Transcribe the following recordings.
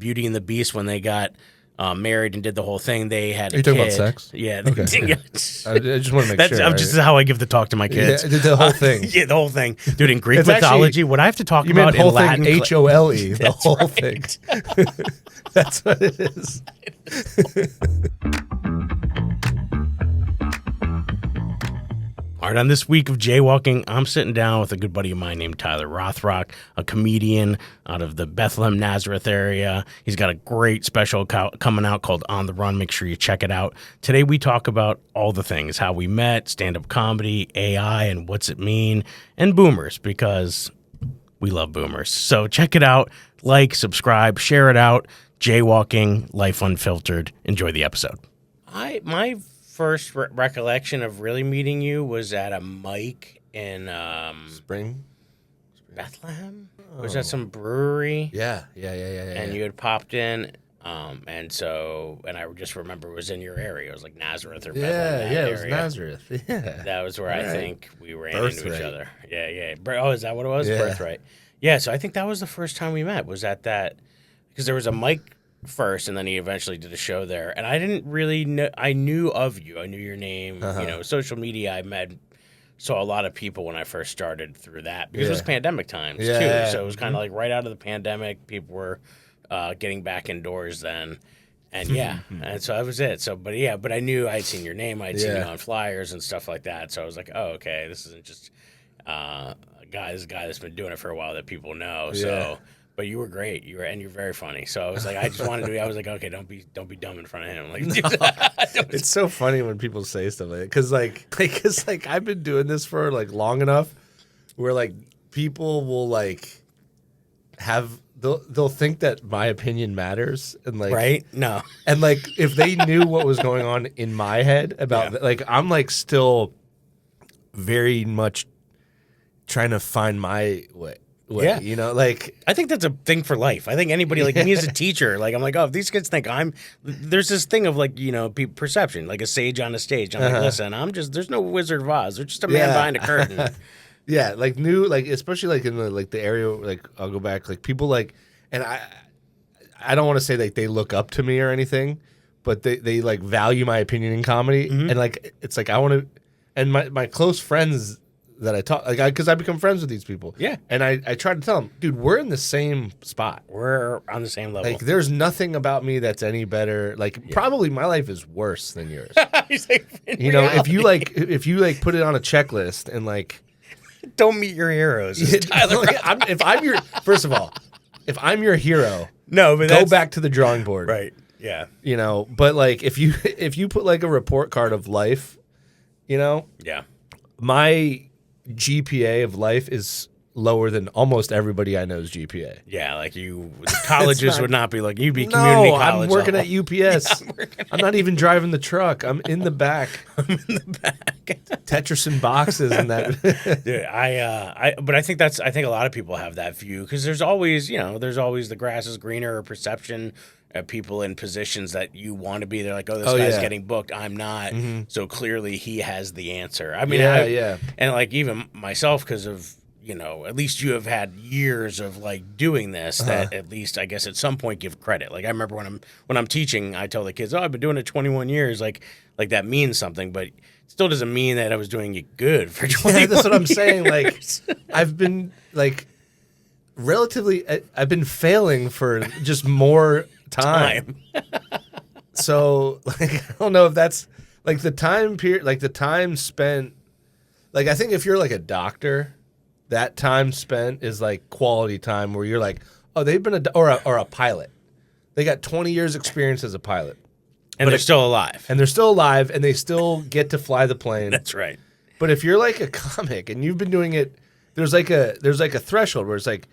Beauty and the Beast when they got married and did the whole thing. They had a kid. Are you talking about sex? Yeah. Okay. I just want to make sure. That's just how I give the talk to my kids. Yeah, the whole thing. Yeah, the whole thing. Dude, in Greek It's mythology, actually- what I have to talk You about meant whole in Latin... thing, HOLE, the That's whole right. thing. That's what it is. All right, on this week of Jaywalking, I'm sitting down with a good buddy of mine named Tyler Rothrock, a comedian out of the Bethlehem, Nazareth area. He's got a great special coming out called On the Run. Make sure you check it out. Today we talk about all the things, how we met, stand-up comedy, AI, and what's it mean, and boomers, because we love boomers. So check it out, like, subscribe, share it out. Jaywalking, Life Unfiltered. Enjoy the episode. My first recollection of really meeting you was at a mic in Spring? Bethlehem. Was that some brewery? Yeah. And you had popped in, and I just remember it was in your area. It was like Nazareth or Bethlehem. Yeah, it was Nazareth. Yeah. That was where I think we ran into each Birthright. other. Yeah. Oh, is that what it was? Yeah. Birthright. Yeah, so I think that was the first time we met, was at that, because there was a mic first, and then he eventually did a show there. And I didn't really know, I knew of you. I knew your name. Social media, I saw a lot of people when I first started through that, because it was pandemic times too. So it was kind of like right out of the pandemic, people were getting back indoors then. And and so that was it. So, but I knew I'd seen your name. I'd seen you on flyers and stuff like that. So I was like, oh, okay, this isn't just this guy that's been doing it for a while that people know. So, but you were great. You're very funny. So I was like, I just wanted to. I was like, okay, don't be dumb in front of him. Like, It's so funny when people say stuff like that, because I've been doing this for like long enough, where like people will like they'll think that my opinion matters, and like right? No, and like if they knew what was going on in my head about like I'm like still very much trying to find my way. Yeah. You know, like I think that's a thing for life. I think anybody, like me as a teacher, like I'm like, oh, if these kids think there's this thing of like, perception, like a sage on a stage. I'm like, listen, there's no Wizard of Oz. There's just a man behind a curtain. Yeah, like especially like in the area, like I'll go back, like people like, and I don't want to say like they look up to me or anything, but they like value my opinion in comedy, and like it's like I want to, and my close friends that I talk, like, because I become friends with these people. Yeah. And I try to tell them, dude, we're in the same spot. We're on the same level. Like, there's nothing about me that's any better. Like, probably my life is worse than yours. You know, if you put it on a checklist and like, don't meet your heroes. First of all, if I'm your hero, no, but go back to the drawing board. Right. Yeah. You know, but like if you put like a report card of life, you know, my GPA of life is lower than almost everybody I know's GPA. Yeah, like the colleges would not be like, you'd be community college. I'm working at UPS. I'm not even driving the truck. I'm in the back. Tetrising boxes and that. Yeah, but I think a lot of people have that view, because there's always the grass is greener, or perception. People in positions that you want to be. They're like, oh, this guy's getting booked. I'm not. So clearly he has the answer. I mean, and like even myself, because of, at least you have had years of like doing this, that at least I guess at some point give credit. Like I remember when I'm teaching, I tell the kids, oh, I've been doing it 21 years. Like that means something, but it still doesn't mean that I was doing it good for 21 years. That's what I'm saying. Like I've been like I've been failing for just more time. So like I don't know if that's like the time period, like the time spent, like I think if you're like a doctor, that time spent is like quality time where you're like, oh, they've been or a pilot, they got 20 years experience as a pilot, and they're still alive, and they still get to fly the plane. That's right. But if you're like a comic and you've been doing it, there's like a threshold where it's like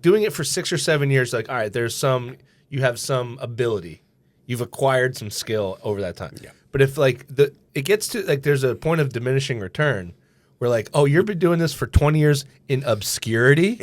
doing it for 6 or 7 years, like, all right, you have some ability, you've acquired some skill over that time. Yeah. But if like it gets to like there's a point of diminishing return where like, oh, you've been doing this for 20 years in obscurity,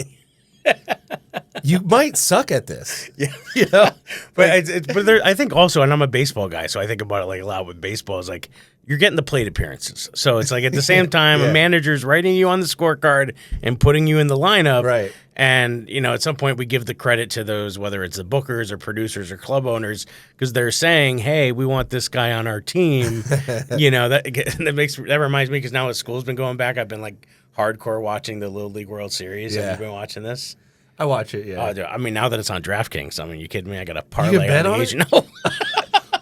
you might suck at this. Yeah. But I think also, and I'm a baseball guy, so I think about it like a lot with baseball, is like you're getting the plate appearances. So it's like at the same time, a manager's writing you on the scorecard and putting you in the lineup. Right. And, at some point we give the credit to those, whether it's the bookers or producers or club owners, because they're saying, hey, we want this guy on our team. That reminds me, because now as school's been going back, I've been like hardcore watching the Little League World Series. Have you been watching this? I watch it, yeah. I mean, now that it's on DraftKings, you kidding me? I got a parlay. You can bet on it? No.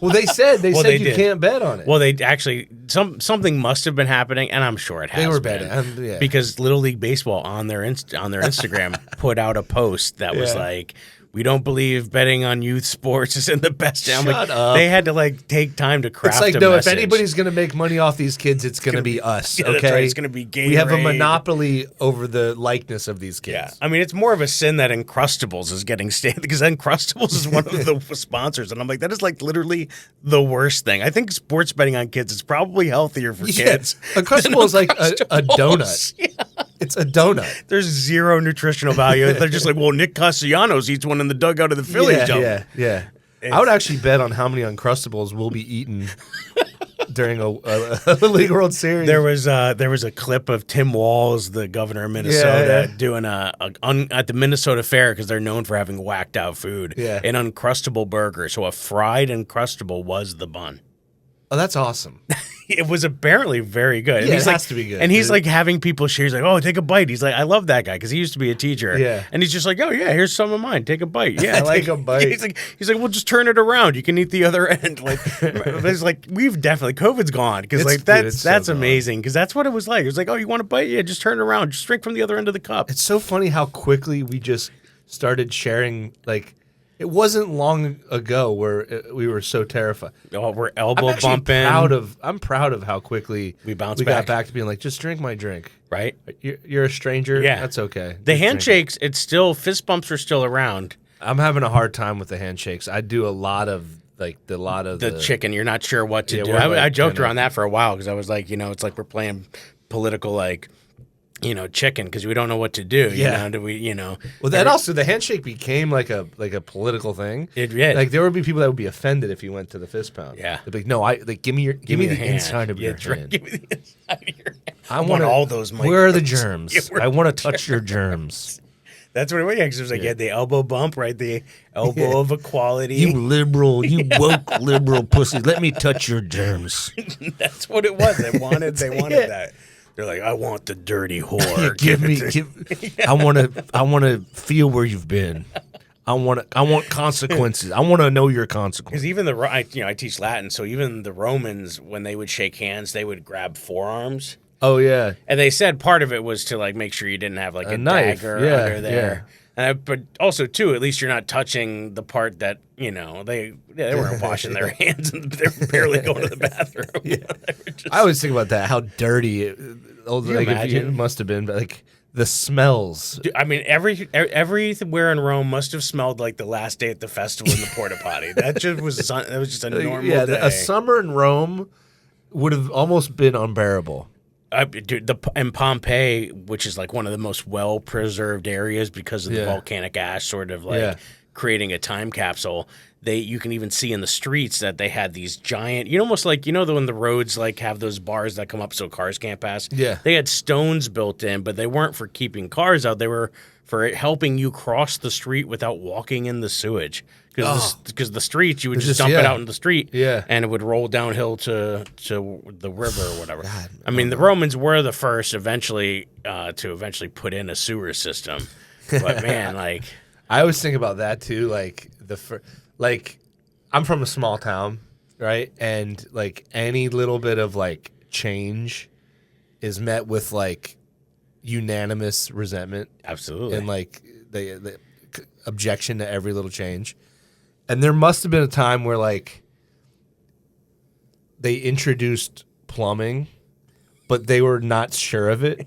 Well, they said you can't bet on it. Well, they actually something must have been happening, and I'm sure it has. They were betting because Little League Baseball on their Instagram put out a post that was like, we don't believe betting on youth sports is in the best. Shut up. They had to take time to craft. It's like, no, if anybody's going to make money off these kids, it's going to be us. Yeah, okay, that's right. It's going to be Gatorade. We have a monopoly over the likeness of these kids. Yeah, I mean, it's more of a sin that Uncrustables is getting stated, because Uncrustables is one of the sponsors, and I'm like, that is literally the worst thing. I think sports betting on kids is probably healthier for kids. Uncrustables is like a donut. Yeah. It's a donut. There's zero nutritional value. They're just like, well, Nick Castellanos eats one in the dugout of the Phillies. Yeah. I would actually bet on how many Uncrustables will be eaten during a League World Series. There was a clip of Tim Walz, the governor of Minnesota, doing at the Minnesota Fair, because they're known for having whacked out food. Yeah. An Uncrustable burger. So a fried Uncrustable was the bun. Oh, that's awesome. It was apparently very good. Yeah, it has to be good. And he's having people share. He's like, oh, take a bite. He's like, I love that guy, because he used to be a teacher. Yeah. And he's just like, oh, yeah, here's some of mine. Take a bite. Yeah. Take a bite. He's like, well, just turn it around. You can eat the other end. It's like, we've definitely, COVID's gone. Because that's amazing. Because that's what it was like. It was like, oh, you want a bite? Yeah, just turn it around. Just drink from the other end of the cup. It's so funny how quickly we just started sharing, it wasn't long ago where we were so terrified. Oh, we're elbow bumping. I'm proud of how quickly we got back to being like, just drink my drink. Right? You're a stranger. Yeah. That's okay. The handshakes, fist bumps are still around. I'm having a hard time with the handshakes. I do a lot of the chicken. You're not sure what to do. I joked around that for a while, because I was like, it's like we're playing political, chicken, because we don't know what to do. Do we? Well, then also the handshake became like a political thing. It did. There would be people that would be offended if you went to the fist pound. Yeah, they'd be like, no, give me the hand. inside of your hand. Give me the inside of your hand. I want all those. Where are the germs? I want to touch your germs. That's what it was. Because it was like, the elbow bump, right? The elbow of equality. You liberal, you woke liberal pussy. Let me touch your germs. That's what it was. They wanted that. They're like, I want the dirty whore. I want to feel where you've been. I want consequences. I want to know your consequences. Because even I teach Latin, so even the Romans, when they would shake hands, they would grab forearms. Oh yeah. And they said part of it was to make sure you didn't have a knife dagger under there. But also too, at least you're not touching the part that they weren't washing their hands and they're barely going to the bathroom. I always think about that, how dirty it must have been, but the smells. Dude, I mean, everywhere in Rome must have smelled like the last day at the festival in the porta potty. That was just a normal day. A summer in Rome would have almost been unbearable. In Pompeii, which is one of the most well-preserved areas because of the volcanic ash sort of creating a time capsule, you can even see in the streets that they had these giant, almost when the roads have those bars that come up so cars can't pass. Yeah. They had stones built in, but they weren't for keeping cars out. They were for helping you cross the street without walking in the sewage. Because the streets, you would just dump it out in the street, and it would roll downhill to the river or whatever. God, I mean, the Romans were the first to eventually put in a sewer system. But man, I always think about that too. I'm from a small town, right? And any little bit of change is met with unanimous resentment. Absolutely. And the objection to every little change. And there must have been a time where they introduced plumbing, but they were not sure of it.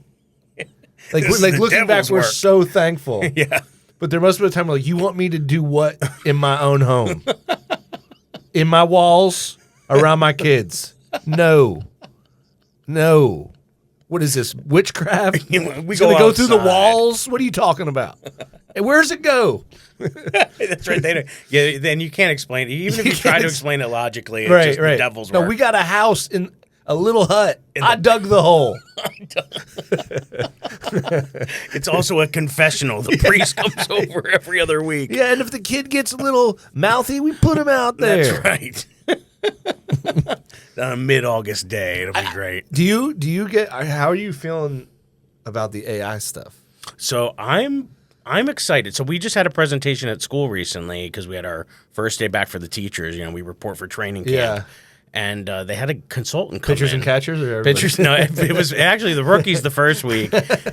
Looking back, we're so thankful. Yeah. But there must have been a time where you want me to do what in my own home? In my walls? Around my kids? No. What is this, witchcraft? We going to go through the walls? What are you talking about? And where's it go? That's right. Then you can't explain it. Even if you try to explain it logically, it's right, just the devil's work. No, we got a house in a little hut. I dug the hole. It's also a confessional. The priest comes over every other week. Yeah, and if the kid gets a little mouthy, we put him out there. That's right. On a mid-August day, it'll be great. Do you get? How are you feeling about the AI stuff? So I'm excited. So we just had a presentation at school recently because we had our first day back for the teachers. You know, we report for training camp. Yeah. And they had a consultant come Pitchers in. and catchers? Or everybody? Pitchers, no, it was actually the rookies the first week.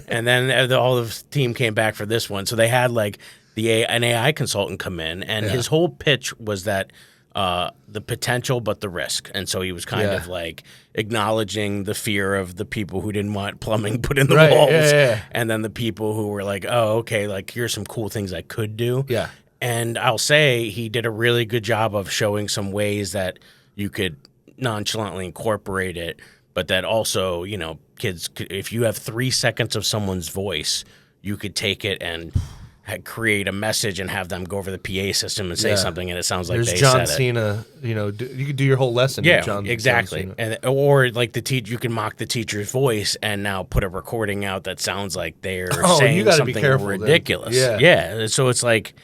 And then all the team came back for this one. So they had like an AI consultant come in. And his whole pitch was that the potential but the risk. And so he was kind of like acknowledging the fear of the people who didn't want plumbing put in the walls. And then the people who were like, oh, okay, like here's some cool things I could do. Yeah. And I'll say he did a really good job of showing some ways that you could nonchalantly incorporate it, but that also, you know, kids, if you have 3 seconds of someone's voice, you could take it and create a message and have them go over the PA system and say something, and it sounds like There's they John said Cena, it. You know, you could do your whole lesson. Yeah, John exactly. Cena. Or like you can mock the teacher's voice and now put a recording out that sounds like they're you saying gotta something be careful, ridiculous. then. Yeah. So it's like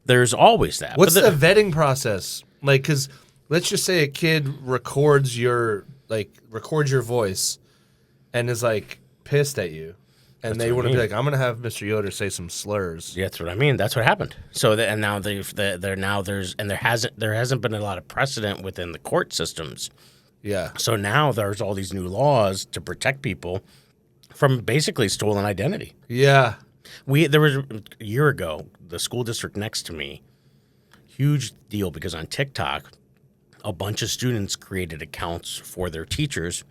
there's always that. What's the vetting process? Like, because let's just say a kid records your voice and is like pissed at you, and they want to be like, I'm gonna have Mr. Yoder say some slurs. Yeah, that's what I mean. That's what happened. So and now there hasn't been a lot of precedent within the court systems. Yeah. So now there's all these new laws to protect people from basically stolen identity. Yeah. There was a year ago, the school district next to me, huge deal because on TikTok, a bunch of students created accounts for their teachers,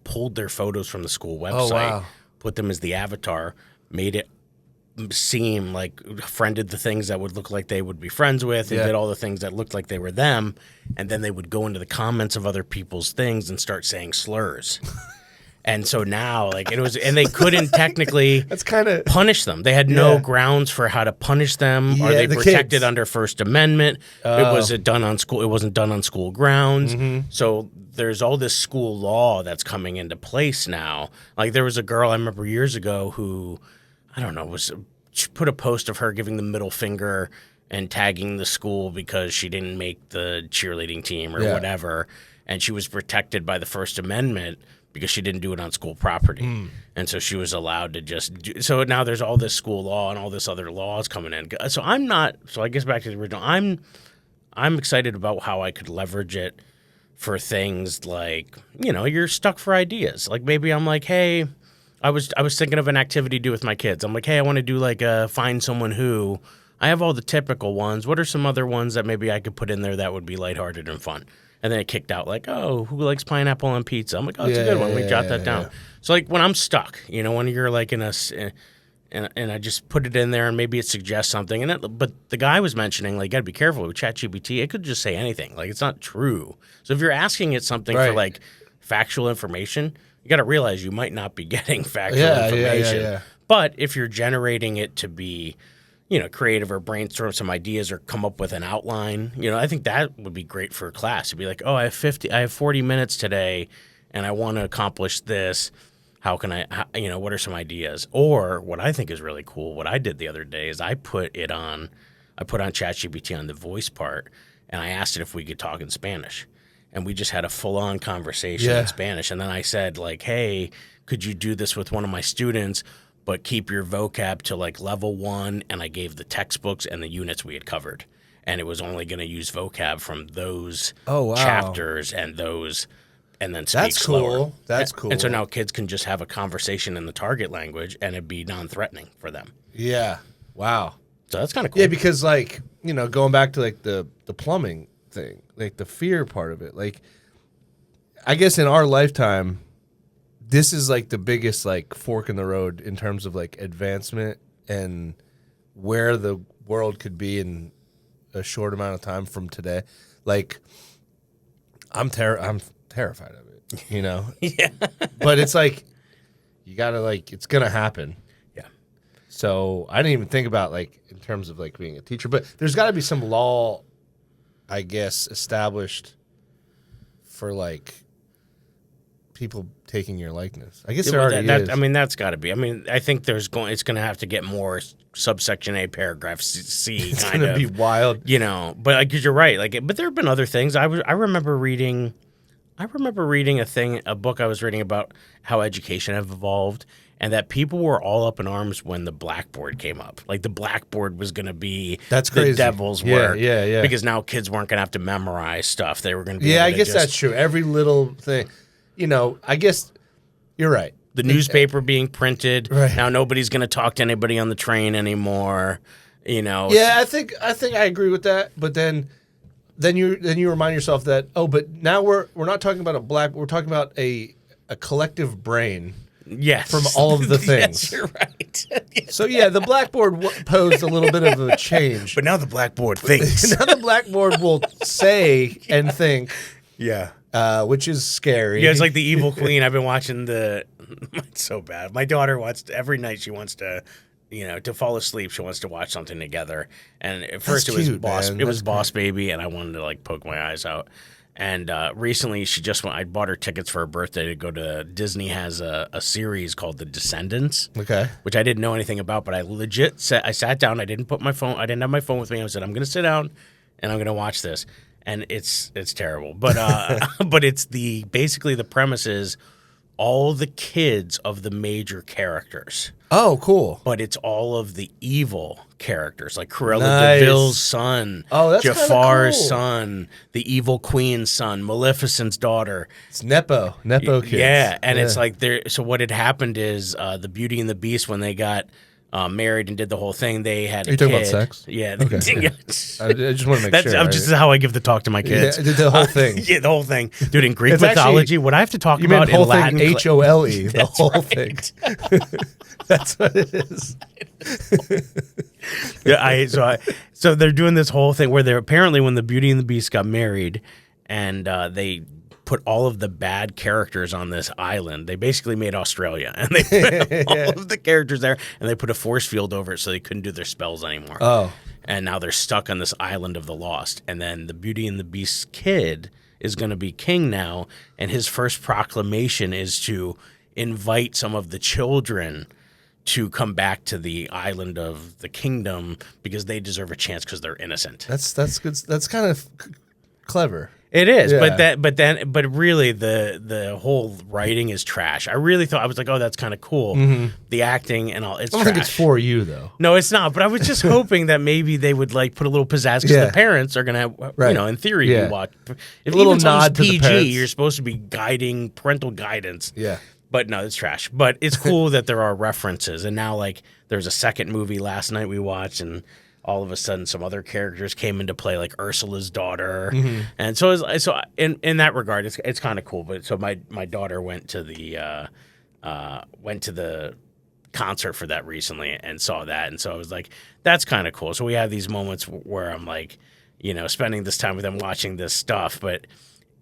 pulled their photos from the school website, put them as the avatar, made it seem like friended the things that would look like they would be friends with, and did all the things that looked like they were them, and then they would go into the comments of other people's things and start saying slurs. And so now, like it was, and they couldn't technically punish them. They had no grounds for how to punish them. Are they protected kids under First Amendment? It wasn't done on school grounds. Mm-hmm. So there's all this school law that's coming into place now. Like there was a girl I remember years ago who, I don't know, she put a post of her giving the middle finger and tagging the school because she didn't make the cheerleading team or whatever, and she was protected by the First Amendment because she didn't do it on school property. And so she was allowed to just do. So now there's all this school law and all this other laws coming in. So I guess back to the original, I'm excited about how I could leverage it for things like, you know, you're stuck for ideas. Like maybe I'm like, hey, I was thinking of an activity to do with my kids. I'm like, hey, I want to do like find someone who. I have all the typical ones. What are some other ones that maybe I could put in there that would be lighthearted and fun? And then it kicked out like, oh, who likes pineapple on pizza? I'm like, oh, that's a good one. We jot that down. Yeah. So like when I'm stuck, you know, when you're like and I just put it in there and maybe it suggests something. But the guy was mentioning like, you got to be careful with ChatGPT. It could just say anything. Like it's not true. So if you're asking it something for like factual information, you got to realize you might not be getting factual information. Yeah. But if you're generating it to be, you know, creative or brainstorm some ideas or come up with an outline, you know, I think that would be great for a class. It'd be like, oh, I have 40 minutes today and I want to accomplish this. How can what are some ideas? Or what I think is really cool, what I did the other day is I put on ChatGPT on the voice part and I asked it if we could talk in Spanish. And we just had a full-on conversation in Spanish. And then I said like, hey, could you do this with one of my students? But keep your vocab to like level 1, and I gave the textbooks and the units we had covered. And it was only going to use vocab from those chapters and then speak slower. That's cool. And so now kids can just have a conversation in the target language and it'd be non-threatening for them. Yeah. Wow. So that's kind of cool. Yeah, because like, you know, going back to like the plumbing thing, like the fear part of it, like I guess in our lifetime, this is like the biggest like fork in the road in terms of like advancement and where the world could be in a short amount of time from today. Like I'm terrified of it, you know? Yeah. But it's like, you gotta like, it's gonna happen. Yeah. So I didn't even think about like in terms of like being a teacher, but there's gotta be some law, I guess, established for like people taking your likeness. I guess there already is. I mean, that's got to be. I mean, I think it's going to have to get more subsection A, paragraph C. It's going to be wild, But because you're right, but there have been other things. I remember reading a book I was reading about how education have evolved, and that people were all up in arms when the blackboard came up. Like the blackboard was going to be the devil's work. Yeah. Because now kids weren't going to have to memorize stuff. They were going to be I guess that's true. Every little thing, I guess you're right. The newspaper being printed. Right. Now nobody's going to talk to anybody on the train anymore. Yeah, I think I agree with that. But then you remind yourself that but now we're not talking about we're talking about a collective brain. Yes. From all of the things. Yes, you're right. So the blackboard posed a little bit of a change. But now the blackboard thinks. Now the blackboard will say and think. Yeah. Which is scary. Yeah, it's like the evil queen. I've been watching it's so bad. My daughter every night she wants to, to fall asleep, she wants to watch something together. And at first it was Boss Baby, and I wanted to poke my eyes out. And recently she just went. I bought her tickets for her birthday to go to Disney. Has a series called The Descendants. Okay. Which I didn't know anything about, but I legit sat down. I didn't have my phone with me. I said, I'm going to sit down and I'm going to watch this. And it's terrible. But but it's basically the premise is all the kids of the major characters. Oh, cool. But it's all of the evil characters, like Cruella DeVille's son, Jafar's son, the evil queen's son, Maleficent's daughter. It's Nepo kids. Yeah, and it's like so what had happened is the Beauty and the Beast, when they got married and did the whole thing, they had a kid. Are you talking about sex? Yeah. Okay. I just want to make sure. That's just how I give the talk to my kids. Yeah, the whole thing. Yeah, the whole thing. Dude, in Greek mythology, what I have to talk about in Latin... You meant whole thing, H-O-L-E, the whole thing. That's what it is. So they're doing this whole thing where they're apparently when the Beauty and the Beast got married and they put all of the bad characters on this island. They basically made Australia, and they put all of the characters there, and they put a force field over it so they couldn't do their spells anymore. Oh. And now they're stuck on this island of the lost. And then the Beauty and the Beast's kid is going to be king now, and his first proclamation is to invite some of the children to come back to the island of the kingdom because they deserve a chance because they're innocent. That's good. That's kind of clever. It is, yeah. but really the whole writing is trash. I really thought, I was like, oh, that's kind of cool. Mm-hmm. The acting and all, it's I don't think it's for you though. No, it's not. But I was just hoping that maybe they would put a little pizzazz because the parents are gonna have, in theory, you watch. If a little nod to PG, the parents. you're supposed to be guiding parental guidance. Yeah. But no, it's trash. But it's cool that there are references, and now there's a second movie last night we watched, and all of a sudden some other characters came into play, like Ursula's daughter. Mm-hmm. And so in that regard, it's kind of cool. But so my daughter went to the concert for that recently and saw that. And so I was like, that's kind of cool. So we have these moments where I'm spending this time with them watching this stuff. But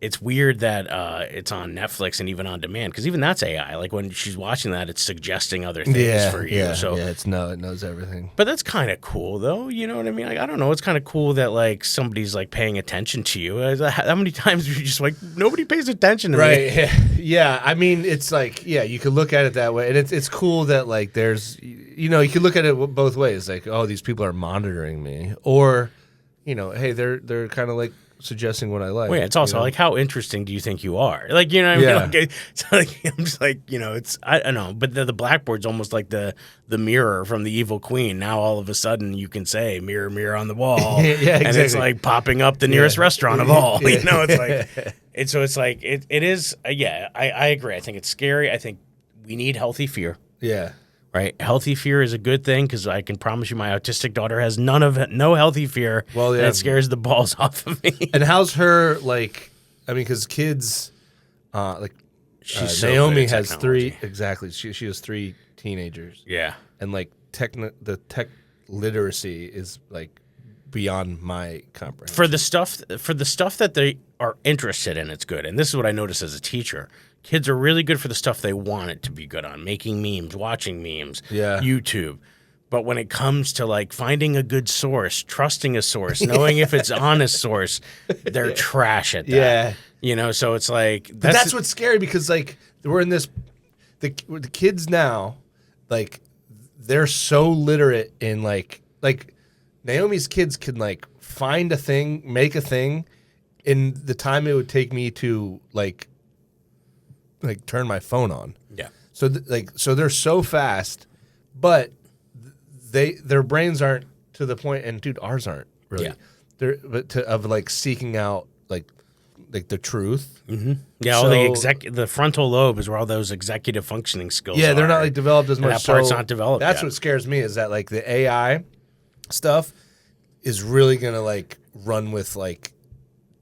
it's weird that it's on Netflix and even on demand, because even that's AI. Like when she's watching that, it's suggesting other things for you. Yeah, so it knows everything. But that's kind of cool, though. You know what I mean? I don't know. It's kind of cool that somebody's paying attention to you. How many times are you just nobody pays attention to me? Right. Yeah. I mean, it's you could look at it that way, and it's cool that there's you could look at it both ways. Oh, these people are monitoring me, or hey, they're kind of suggesting what I like. Well, yeah, it's also how interesting do you think you are? What I mean? I'm just it's I don't know, but the blackboard's almost like the mirror from the evil queen. Now all of a sudden you can say mirror, mirror on the wall, yeah, exactly. And it's popping up the nearest restaurant of all. It's it is. Yeah, I agree. I think it's scary. I think we need healthy fear. Yeah. Right, healthy fear is a good thing because I can promise you, my autistic daughter has none of it, no healthy fear. Well, yeah, and it scares the balls off of me. And how's her because kids, Naomi has three exactly. She has three teenagers. Yeah, and the tech literacy is beyond my comprehension. For the stuff that they are interested in, it's good. And this is what I noticed as a teacher. Kids are really good for the stuff they want it to be good on, making memes, watching memes, YouTube. But when it comes to finding a good source, trusting a source, knowing if it's honest source, they're trash at that. Yeah. You know, so it's like that's what's scary because like we're in this the kids now, like they're so literate in like Naomi's kids can like find a thing, make a thing in the time it would take me to like turn my phone on. Yeah. So so they're so fast, but their brains aren't to the point, and dude, ours aren't really. Yeah. Of like seeking out like the truth. Mm-hmm. Yeah, all the frontal lobe is where all those executive functioning skills. Yeah, they're not like developed as much. That part's not developed. That's yet. what scares me is that like the AI stuff is really gonna like run with like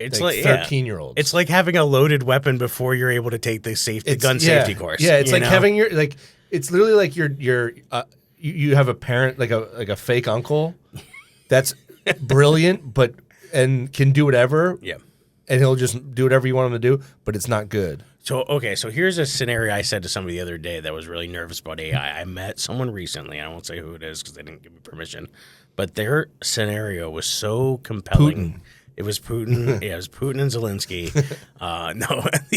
it's like 13-year-olds. It's like having a loaded weapon before you're able to take the gun safety course. Yeah, it's like having your like it's literally like you have a parent like a fake uncle that's brilliant and can do whatever. Yeah. And he'll just do whatever you want him to do, but it's not good. So here's a scenario I said to somebody the other day that was really nervous about AI. I met someone recently, I won't say who it is because they didn't give me permission, but their scenario was so compelling. Putin. It was Putin. Yeah, it was Putin and Zelensky.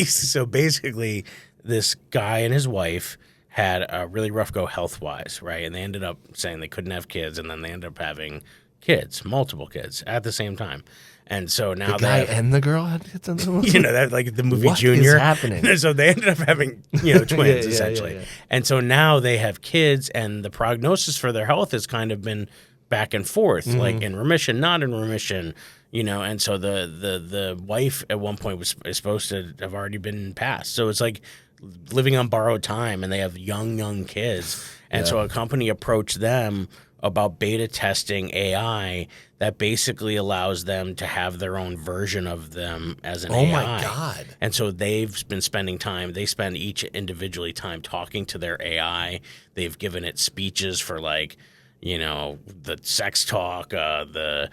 So basically, this guy and his wife had a really rough go health-wise, right? And they ended up saying they couldn't have kids, and then they ended up having kids, multiple kids at the same time. And so now the guy and the girl had kids on the movie? You know, that like the movie what Junior. What is happening? So they ended up having, twins essentially. Yeah. And so now they have kids, and the prognosis for their health has kind of been back and forth, like in remission, not in remission, and so the wife at one point is supposed to have already been passed. So it's like living on borrowed time, and they have young kids. And so a company approached them about beta testing AI that basically allows them to have their own version of them as an AI. Oh my God. And so they've been spending time, they spend each individually time talking to their AI. They've given it speeches for like, the sex talk, the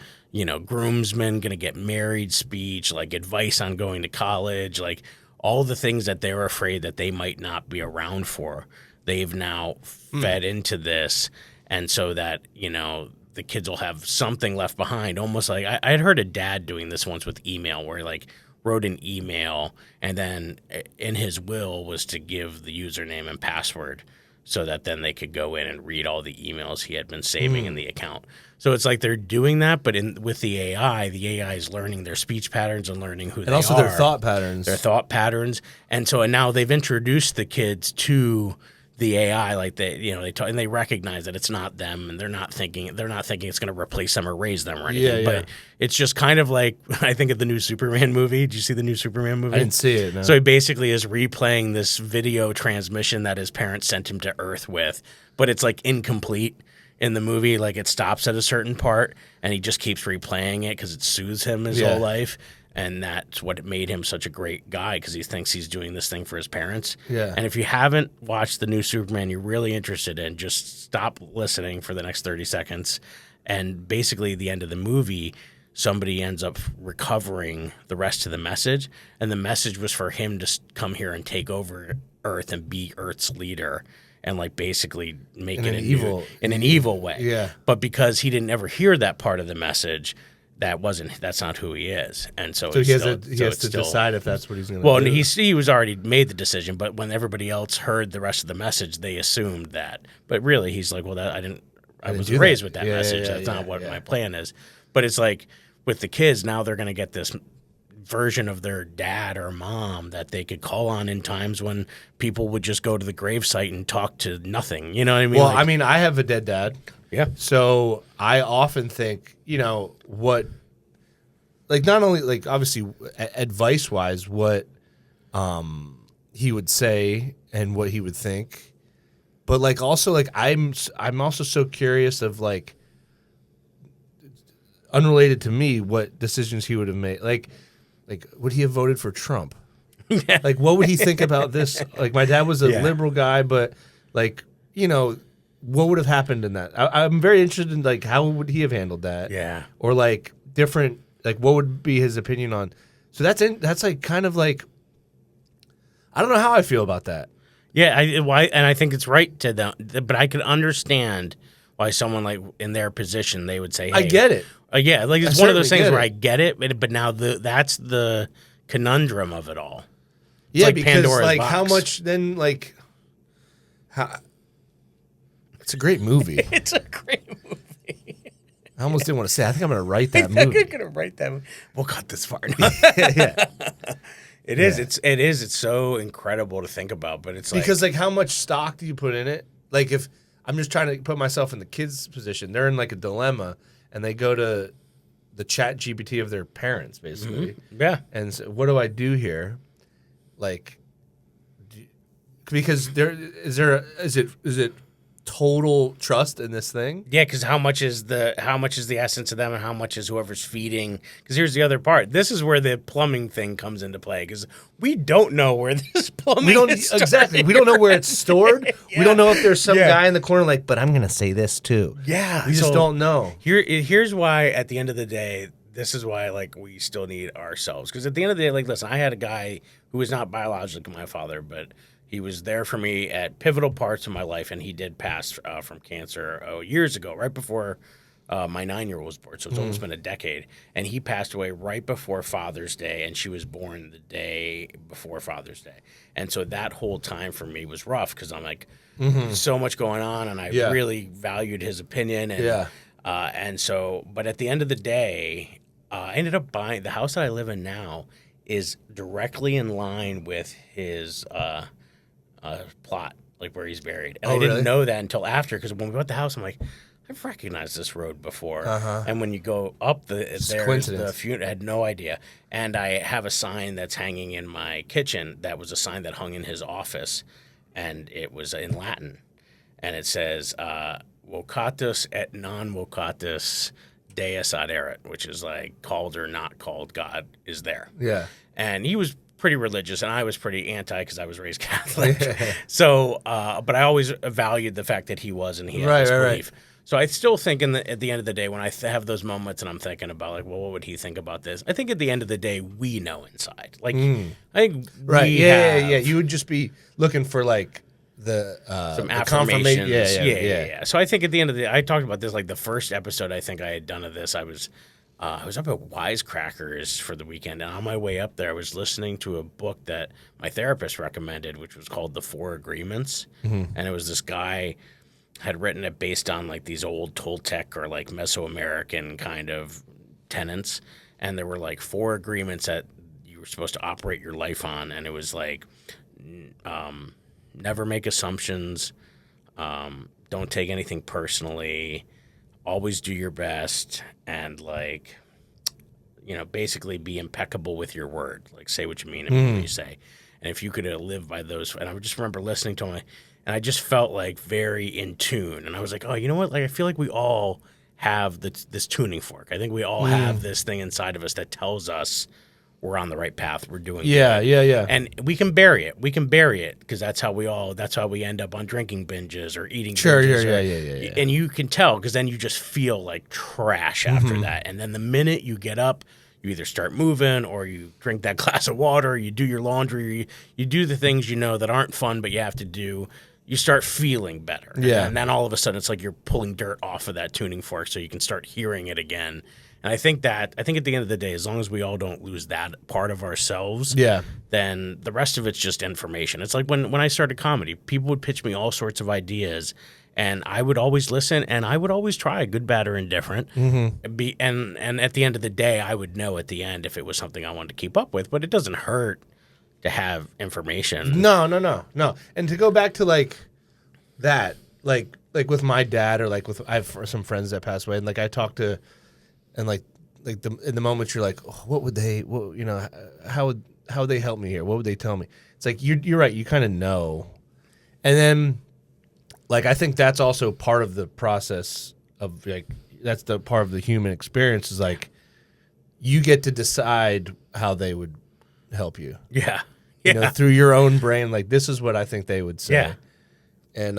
groomsmen gonna get married speech, like advice on going to college, like all the things that they're afraid that they might not be around for. They've now fed into this. And so that, the kids will have something left behind, almost like I had heard a dad doing this once with email where he like wrote an email and then in his will was to give the username and password so that then they could go in and read all the emails he had been saving in the account. So it's like they're doing that, but with the AI is learning their speech patterns and learning who they are. And also their thought patterns. And so now they've introduced the kids to the AI, like they talk, and they recognize that it's not them, and they're not thinking it's going to replace them or raise them or anything. But it's just kind of like I think of the new Superman movie. Did you see the new Superman movie? I didn't see it. No. So he basically is replaying this video transmission that his parents sent him to Earth with, but it's like incomplete in the movie. Like it stops at a certain part, and he just keeps replaying it because it soothes him his whole life. And that's what made him such a great guy because he thinks he's doing this thing for his parents. Yeah. And if you haven't watched the new Superman you're really interested in, just stop listening for the next 30 seconds. And basically, the end of the movie, somebody ends up recovering the rest of the message. And the message was for him to come here and take over Earth and be Earth's leader. And like basically make it in an evil way. Yeah. But because he didn't ever hear that part of the message, that's not who he is, and so he has to decide if that's what he's going to do. Well, he was already made the decision, but when everybody else heard the rest of the message, they assumed that. But really, he's like, well, I was raised with that message. That's not what my plan is. But it's like with the kids now, they're going to get this version of their dad or mom that they could call on in times when people would just go to the gravesite and talk to nothing. You know what I mean? Well, I mean, I have a dead dad. Yeah. So I often think, what, like not only like obviously advice wise, what he would say and what he would think, but like also like I'm also so curious of like unrelated to me what decisions he would have made. Like would he have voted for Trump? Like what would he think about this? Like my dad was a liberal guy, but like what would have happened in that? I'm very interested in like how would he have handled that? Yeah. Or like different, like what would be his opinion on? So that's like kind of like I don't know how I feel about that. Yeah, I think it's right to them, but I could understand why someone like in their position they would say, hey, I get it. Yeah, like it's one of those things where I get it, but now that's the conundrum of it all. Yeah, like because Pandora's like box. how much then like how it's a great movie. It's a great movie. I almost didn't want to say. I think I'm going to write that I think movie. I'm gonna write that. We'll cut this part. Yeah. It is. It is. It's so incredible to think about, but it's because like how much stock do you put in it? Like if I'm just trying to put myself in the kids' position, they're in like a dilemma, and they go to the Chat GPT of their parents, basically. Mm-hmm. Yeah. And so, what do I do here? Like, because is it total trust in this thing? Yeah, because how much is the essence of them, and how much is whoever's feeding? Because here's the other part. This is where the plumbing thing comes into play. Because we don't know where this plumbing is starting. Exactly. We don't know where it's stored. Yeah. We don't know if there's some guy in the corner like, but I'm going to say this too. Yeah, we just don't know. Here's why. At the end of the day, this is why like we still need ourselves. Because at the end of the day, like listen, I had a guy who was not biologically my father, but he was there for me at pivotal parts of my life, and he did pass from cancer years ago, right before my 9-year-old was born. So it's almost been a decade. And he passed away right before Father's Day, and she was born the day before Father's Day. And so that whole time for me was rough because I'm like, so much going on, and I really valued his opinion. And, and so, but at the end of the day, I ended up buying the house that I live in now is directly in line with his plot, like where he's buried. And I didn't know that until after, because when we bought the house, I'm like, I've recognized this road before. And when you go up there's the funeral, I had no idea. And I have a sign that's hanging in my kitchen that was a sign that hung in his office, and it was in Latin. And it says, vocatus et non vocatus Deus ad erat, which is like called or not called, God is there. Yeah. And he was pretty religious, and I was pretty anti because I was raised Catholic. So, but I always valued the fact that he was, and he had this belief. So I still think at the end of the day, when I have those moments and I'm thinking about like, well, what would he think about this? I think at the end of the day, we know inside. Like, I think yeah. You would just be looking for like some the affirmations. Yeah. So I think at the end of the day, I talked about this like the first episode I think I had done of this. I was up at Wisecrackers for the weekend, and on my way up there, I was listening to a book that my therapist recommended, which was called The Four Agreements. And it was this guy had written it based on like these old Toltec or like Mesoamerican kind of tenets. And there were like 4 agreements that you were supposed to operate your life on. And it was like, never make assumptions, don't take anything personally, always do your best, and like, you know, basically be impeccable with your word. Like say what you mean and mean what you say. And if you could live by those, and I just remember listening to him, and I just felt like very in tune. And I was like, oh, you know what? Like I feel like we all have this tuning fork. I think we all have this thing inside of us that tells us we're on the right path. We're doing good. Yeah. And we can bury it. We can bury it because that's how we end up on drinking binges or eating binges. Yeah. And you can tell because then you just feel like trash after that. And then the minute you get up, you either start moving or you drink that glass of water, you do your laundry, you do the things you know that aren't fun but you have to do. You start feeling better. Yeah. And then all of a sudden it's like you're pulling dirt off of that tuning fork so you can start hearing it again. And I think at the end of the day, as long as we all don't lose that part of ourselves, then the rest of it's just information. It's like when I started comedy, people would pitch me all sorts of ideas, and I would always listen, and I would always try, good, bad, or indifferent. And at the end of the day, I would know at the end if it was something I wanted to keep up with. But it doesn't hurt to have information. No. And to go back to like that, like with my dad, or like with I have some friends that passed away, and like I talk to. And in the moment you're like, oh, how would they help me here? What would they tell me? It's like you're right. You kind of know, and then like I think that's also part of the process of like that's the part of the human experience is like you get to decide how they would help you. Yeah. You know, through your own brain. Like this is what I think they would say. Yeah. And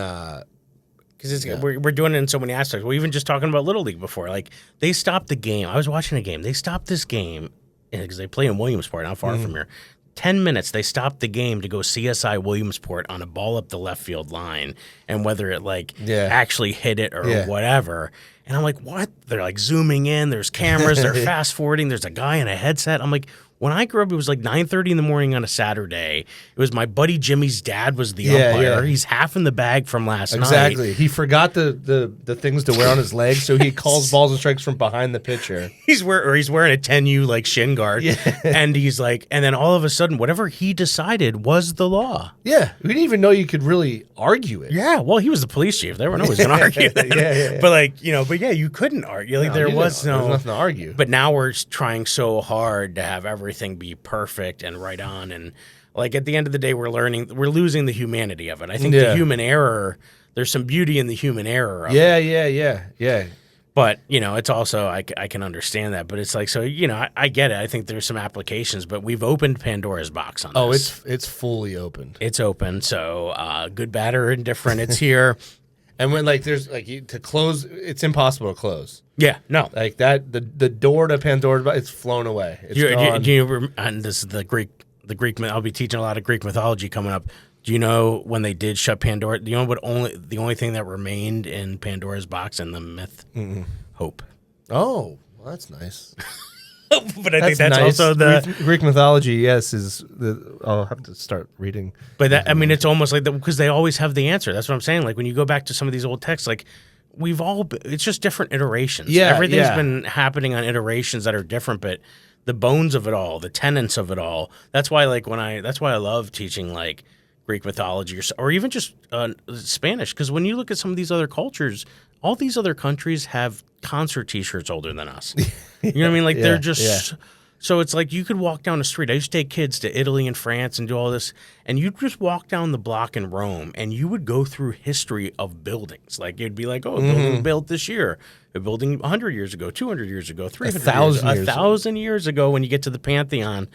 because we're doing it in so many aspects. We're even just talking about Little League before. Like, they stopped the game. I was watching a game. They stopped this game because they play in Williamsport, not far from here. 10 minutes, they stopped the game to go CSI Williamsport on a ball up the left field line and whether it, actually hit it or whatever. And I'm like, what? They're, zooming in. There's cameras. They're fast-forwarding. There's a guy in a headset. I'm like, When I grew up, it was like 9:30 in the morning on a Saturday. It was my buddy Jimmy's dad was the umpire. Yeah. He's half in the bag from last night. Exactly. He forgot the things to wear on his legs, so he calls balls and strikes from behind the pitcher. He's wearing a 10U like shin guard. Yeah. And he's like, and then all of a sudden, whatever he decided was the law. Yeah. We didn't even know you could really argue it. Yeah. Well, he was the police chief. They weren't always going to argue that. Yeah. But like, you couldn't argue. Like there was nothing to argue. But now we're trying so hard to have everything be perfect and right on, and like at the end of the day we're losing the humanity of it. I think the human error, there's some beauty in the human error of it. Yeah. But it's also I can understand that, but it's like, so I get it. I think there's some applications, but we've opened Pandora's box on this. It's fully opened. It's open. So good, bad, or indifferent, it's here. And when there's to close, it's impossible to close. Yeah, no, like that. The door to Pandora, it's flown away. It's gone. And this is the Greek. I'll be teaching a lot of Greek mythology coming up. Do you know when they did shut Pandora? Do you know the only thing that remained in Pandora's box in the myth? Hope. Oh, well, that's nice. But I think that's nice. Also the Greek mythology. Yes, I'll have to start reading. But it's almost like because they always have the answer. That's what I'm saying. Like when you go back to some of these old texts, like it's just different iterations. Yeah, everything's been happening on iterations that are different, but the bones of it all, the tenets of it all. That's why that's why I love teaching like Greek mythology or even just Spanish, because when you look at some of these other cultures, all these other countries have concert T-shirts older than us. You know what I mean? Like they're just so it's like you could walk down the street. I used to take kids to Italy and France and do all this, and you'd just walk down the block in Rome, and you would go through history of buildings. Like it'd be like, a building built this year, a building 100 years ago, 200 years ago, 300 years, 1,000 years ago. When you get to the Pantheon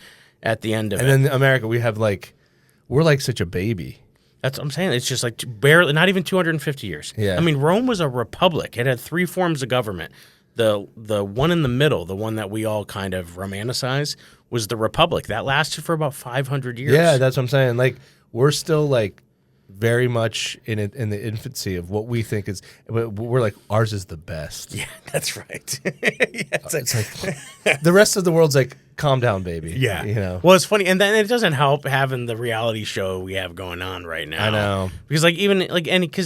at the end of it, and then America, we're like such a baby. That's what I'm saying. It's just like barely, not even 250 years. Yeah. I mean, Rome was a republic. It had three forms of government. The one in the middle, the one that we all kind of romanticize, was the republic. That lasted for about 500 years. Yeah, that's what I'm saying. Like, we're still like very much in the infancy of what we think is. We're like, ours is the best. Yeah, that's right. It's like the rest of the world's like, calm down, baby. Yeah. Well, it's funny, and then it doesn't help having the reality show we have going on right now. I know, because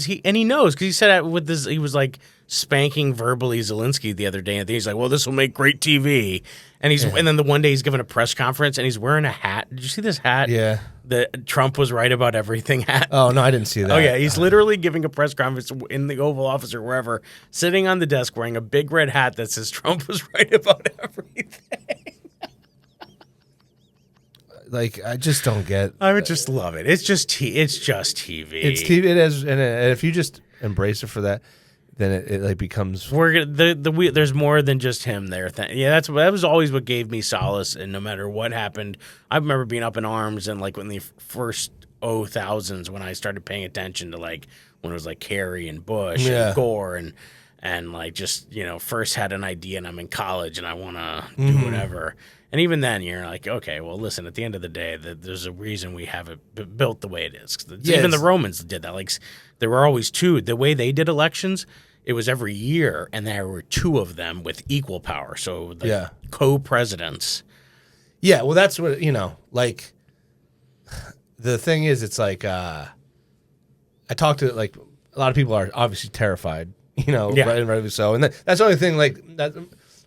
he knows, because he said with this, he was like spanking verbally Zelensky the other day, and he's like, well, this will make great TV. And and then the one day he's giving a press conference and he's wearing a hat. Did you see this hat? Yeah. The Trump was right about everything hat. Oh, no, I didn't see that. Oh, yeah. He's literally giving a press conference in the Oval Office or wherever, sitting on the desk wearing a big red hat that says Trump was right about everything. Like, I just don't get. I would just love it. It's just TV. It's TV. It is, and if you just embrace it for that, then it like becomes. There's more than just him there. That was always what gave me solace, and no matter what happened, I remember being up in arms and like when the first thousands when I started paying attention to like when it was like Kerry and Bush and Gore and like just first had an idea and I'm in college and I want to do whatever. And even then, you're like, okay, well, listen, at the end of the day, there's a reason we have it built the way it is. Even the Romans did that. Like, there were always two. The way they did elections, it was every year, and there were two of them with equal power. So the co-presidents. Yeah, well, that's what, like, the thing is, it's like, I talked to, like, a lot of people are obviously terrified, rightly so. And that's the only thing, like, that.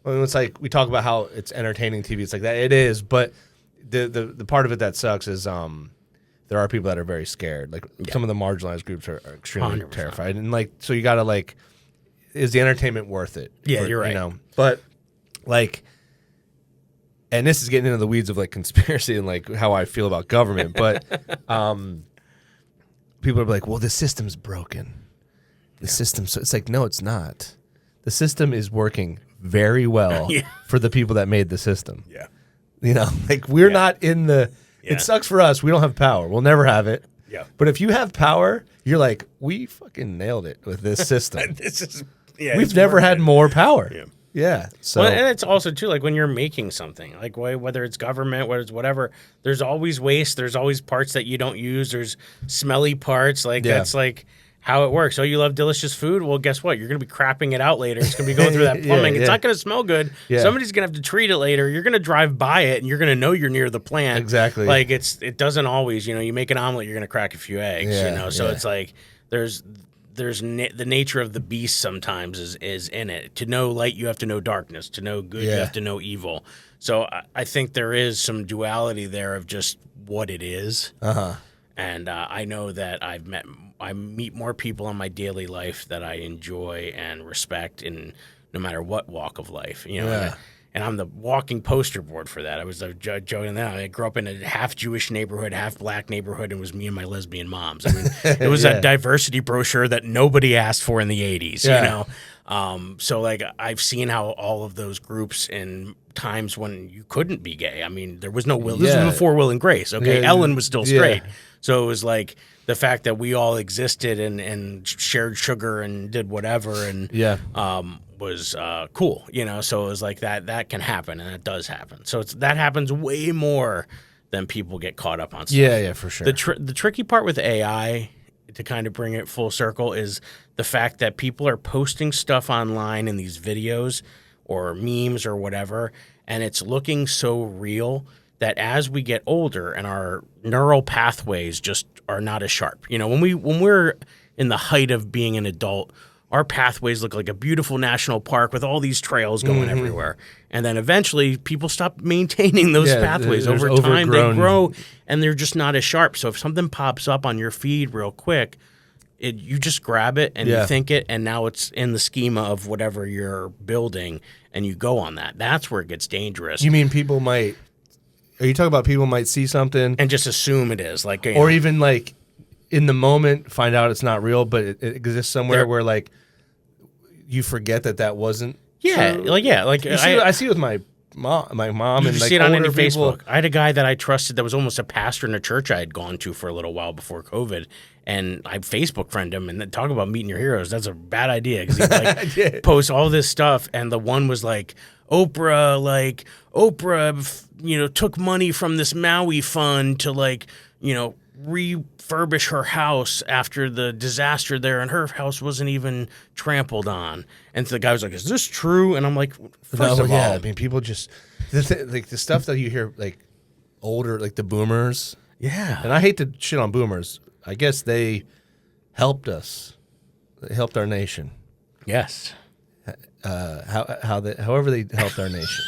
When it's like we talk about how it's entertaining TV, it's like that. It is, but the part of it that sucks is there are people that are very scared. Like some of the marginalized groups are extremely 100%. Terrified, and like so you got to like, is the entertainment worth it? Yeah, you're right. But like, and this is getting into the weeds of like conspiracy and like how I feel about government. But people are like, well, the system's broken. The system. So it's like, no, it's not. The system is working very well for the people that made the system. Yeah. Like we're not in the, it sucks for us. We don't have power. We'll never have it. Yeah. But if you have power, you're like, we fucking nailed it with this system. We've never had more power. Yeah. So, well, and it's also too, like when you're making something, like whether it's government, whether it's whatever, there's always waste. There's always parts that you don't use. There's smelly parts. Like that's like, how it works. Oh, you love delicious food? Well, guess what? You're going to be crapping it out later. It's going to be going through that plumbing. It's not going to smell good. Yeah. Somebody's going to have to treat it later. You're going to drive by it, and you're going to know you're near the plant. Exactly. Like, it doesn't always, you make an omelet, you're going to crack a few eggs, So it's like there's the nature of the beast sometimes is in it. To know light, you have to know darkness. To know good, you have to know evil. So I think there is some duality there of just what it is. Uh-huh. And I know that I meet more people in my daily life that I enjoy and respect in no matter what walk of life, and I'm the walking poster board for that. I was joking that I grew up in a half Jewish neighborhood, half black neighborhood, and it was me and my lesbian moms. I mean, it was a diversity brochure that nobody asked for in the 80s, So like I've seen how all of those groups in times when you couldn't be gay. I mean, there was no Will. This was before Will and Grace. Okay, Ellen was still straight, so it was like the fact that we all existed and shared sugar and did whatever and was cool, So it was like that can happen and that does happen. So that happens way more than people get caught up on stuff. Yeah, for sure. The tricky part with AI, to kind of bring it full circle, is the fact that people are posting stuff online in these videos or memes or whatever, and it's looking so real that as we get older and our neural pathways just are not as sharp. When we're in the height of being an adult, our pathways look like a beautiful national park with all these trails going everywhere. And then eventually people stop maintaining those pathways. Over time, they grow and they're just not as sharp. So if something pops up on your feed real quick, you just grab it and you think it, and now it's in the schema of whatever you're building, and you go on that. That's where it gets dangerous. You mean people might... Are you talking about people might see something... and just assume it is? Like, or even like in the moment find out it's not real, but it exists somewhere where like you forget that wasn't true. I see it with my mom and like see it on any Facebook. I had a guy that I trusted that was almost a pastor in a church I had gone to for a little while before COVID, and I Facebook friended him, and then talk about meeting your heroes. That's a bad idea because he posts all this stuff, and the one was like Oprah took money from this Maui fund to refurbish her house after the disaster there, and her house wasn't even trampled on. And so the guy was like, "Is this true?" And I'm like, first of all, I mean, people just like the stuff that you hear, like older, like the boomers. Yeah, and I hate to shit on boomers. I guess they helped us. They helped our nation. Yes. However they helped our nation.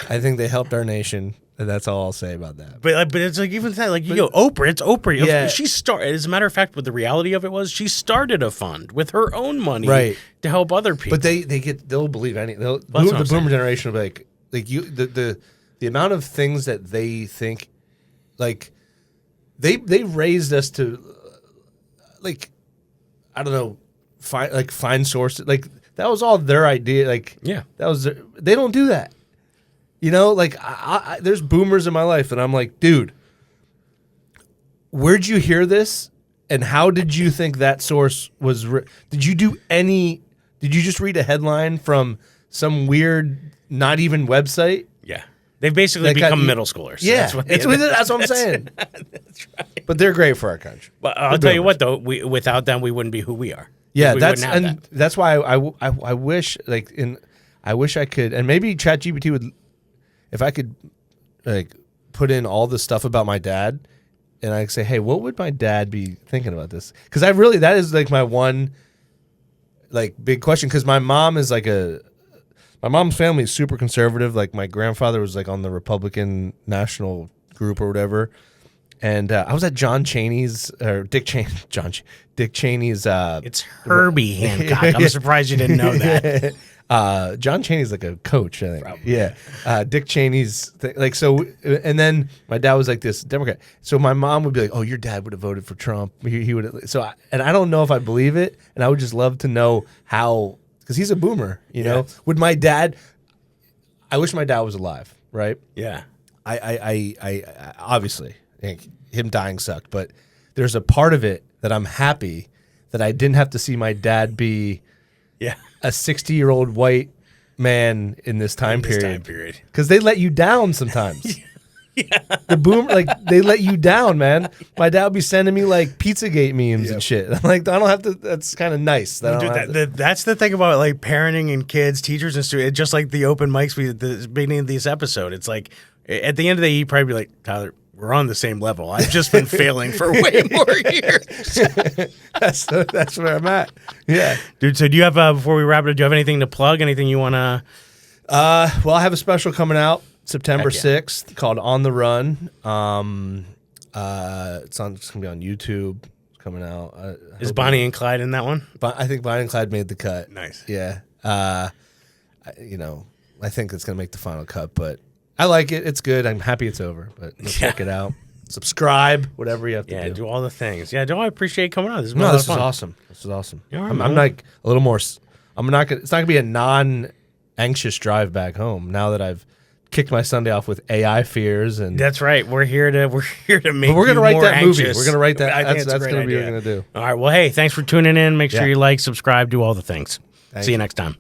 I think they helped our nation. And that's all I'll say about that. But it's like even that, like Oprah. It's Oprah. Yeah. She started. As a matter of fact, what the reality of it was, she started a fund with her own money to help other people. But they'll believe anything. The boomer generation will be like you. The amount of things that they think, like they raised us to, like, I don't know, find sources. Like that was all their idea. Like that was they don't do that. Like there's boomers in my life, and I'm like, dude, where'd you hear this, and how did you think that source was? Did you just read a headline from some weird, not even website? Yeah, they've basically become middle schoolers. Yeah, that's what I'm saying. That's right. But they're great for our country. But I'll tell you what, though, without them, we wouldn't be who we are. Yeah, that's why I wish I wish I could, and maybe ChatGPT would. If I could, like, put in all the stuff about my dad, and I say, hey, what would my dad be thinking about this? Because that is like my one, like, big question. Because my mom's family is super conservative. Like, my grandfather was like on the Republican National Group or whatever, and I was at Dick Cheney's. It's Herbie Hancock. I'm surprised you didn't know that. John Cheney's like a coach, I think. Probably. Yeah. Dick Cheney's and then my dad was like this Democrat. So my mom would be like, "Oh, your dad would have voted for Trump." He would have. And I don't know if I believe it, and I would just love to know how, because he's a boomer. Would my dad? I wish my dad was alive. Right. Yeah. I obviously him dying sucked, but there's a part of it that I'm happy that I didn't have to see my dad be. Yeah. A 60-year-old white man in this time period. Because they let you down sometimes. The boom, like they let you down, man. My dad would be sending me like Pizzagate memes and shit. I'm like, I don't have to. That's kind of nice. That's the thing about like parenting and kids, teachers and students. It's just like the open mics we at the beginning of this episode. It's like at the end of the day, you'd probably be like, Tyler, we're on the same level. I've just been failing for way more years. That's where I'm at. Yeah, dude. So do you have before we wrap it up? Do you have anything to plug? Anything you want to? Well, I have a special coming out September 6th called On the Run. It's gonna be on YouTube. It's coming out. Is Bonnie and Clyde in that one? I think Bonnie and Clyde made the cut. Nice. Yeah. I think it's gonna make the final cut, but I like it. It's good. I'm happy it's over, but check it out. Subscribe, whatever you have to do. Yeah, do all the things. Yeah, I appreciate coming on. This is awesome. This is awesome. I'm like a little more. I'm not gonna. It's not gonna be a non-anxious drive back home now that I've kicked my Sunday off with AI fears, and that's right. We're here to make. But we're gonna write that anxious. movie. We're gonna write that. I think that's gonna be what we're gonna do. All right. Well, hey, thanks for tuning in. Make sure you like, subscribe, do all the things. See you next time.